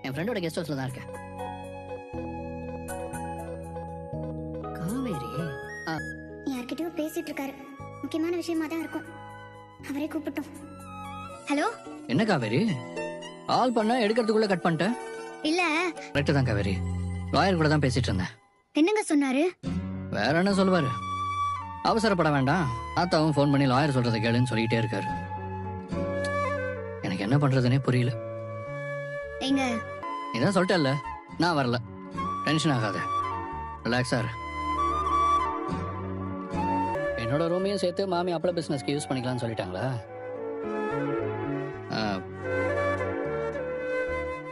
என் ஃப்ரெண்டோட கெஸ்ட் ஹவுஸ்ல தான் இருக்கேன். காவேரி யார்கிட்டயும் பேசிட்டு இருக்காரு. முக்கியமான விஷயமா தான் இருக்கும். அவரே கூப்பிட்டோம். ஹலோ. என்ன காவேரி, கால் பண்ண எடுக்கிறதுக்குள்ள கட் பண்ணிட்டேன். இல்ல கரெக்ட் தான் காவேரி, லாயர் கூட தான் பேசிட்டு இருந்தேன். என்னங்க சொன்னாரு? வேற என்ன சொல்லுவாரு, அவசரப்பட வேண்டாம், தாத்தாவும் ஃபோன் பண்ணி லாயர் சொல்றதை கேளுன்னு சொல்லிட்டே இருக்காரு. எனக்கு என்ன பண்றதுனே புரியல. எங்க இதான் சொல்லிட்டேன்ல, நான் வரல, டென்ஷன் ஆகாத, ரிலாக்ஸா இரு. என்னோட ரூமையும் சேர்த்து மாமி அப்பள பிசினஸ்க்கு யூஸ் பண்ணிக்கலாம்னு சொல்லிட்டாங்களா?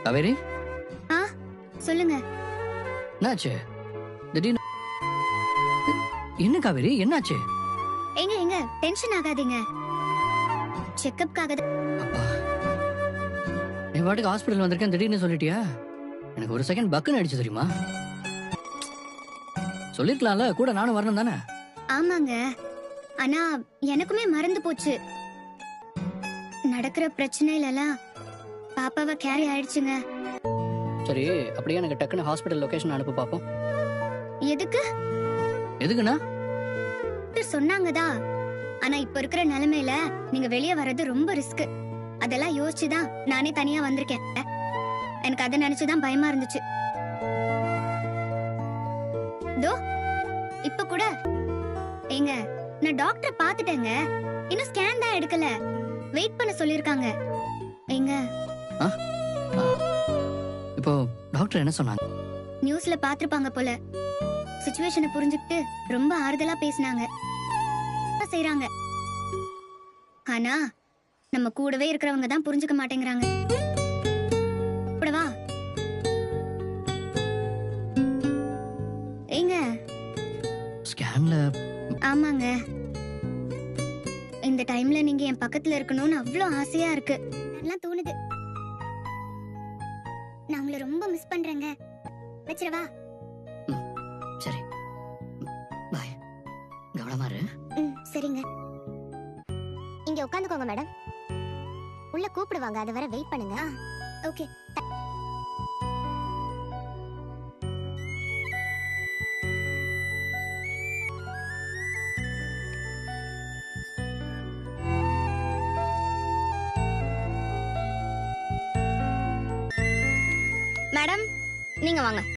காவேரி சொல்லுங்க. என்னாச்சு திடீர்னு? என்ன காவேரி என்னாச்சு? எங்க டென்ஷன் ஆகாதீங்க. செக்கப்காக அப்பா, என் பாட்டுக்கு ஹாஸ்பிட்டல் வந்திருக்கேன், திடீர்னு சொல்லிட்டியா? எனக்கு ஒரு செகண்ட் பக்குன்னு அடிச்சு தெரியுமா? சொல்லிருக்கலாம்ல, கூட நானும் வரணும் தானே? ஆமாங்க, ஆனா எனக்குமே மறந்து போச்சு. நடக்கிற பிரச்சனையில எல்லாம் பாப்பாவை கேரி ஆயிடுச்சுங்க. சரி, அப்படியே எனக்கு டக்குன்னு ஹாஸ்பிட்டல் லொகேஷன் அனுப்பு பாப்போம். எதுக்கு? எதுக்குண்ணா? சொன்னாங்கதா, ஆனா இப்ப இருக்கிற நிலைமையில நீங்க வெளியே வர்றது ரொம்ப ரிஸ்க். அதெல்லாம் யோசிச்சுதான் நானே தனியா வந்திருக்கேன். எனக்கு அதை நினைச்சுதான் பயமா இருந்துச்சு. தோ இப்ப கூட ஏங்க, நான் டாக்டர் பாத்துட்டேங்க, இன்னும் ஸ்கேன் தான் எடுக்கல, வெயிட் பண்ண சொல்லிருக்காங்க. ஏங்க இப்போ டாக்டர் என்ன சொன்னாங்க? நியூஸ்ல பாத்துருப்பாங்க போல, சிச்சுவேஷனை புரிஞ்சுக்கிட்டு ரொம்ப ஆறுதலா பேசினாங்க. செய்றாங்க, ஆனா நம்ம கூடவே இருக்கிறவங்க தான் புரிஞ்சுக்க மாட்டேங்கிறாங்க. கூடவா ஏங்க? ஸ்கேன்ல? ஆமாங்க, இந்த டைம்ல நீங்க என் பக்கத்துல இருக்கணும்னு அவ்வளவு ஆசையா இருக்கு. எல்லாம் தோணுது. நான் உங்களை ரொம்ப மிஸ் பண்றேங்க. வச்சிரவா? சரி, பாய். கவனமா இரு. சரிங்க. இங்க உட்காந்துக்கோங்க மேடம். உள்ள கூப்பிடுவாங்க, அது வரை வெயிட் பண்ணுங்க. ஓகே. மேடம், நீங்க வாங்க.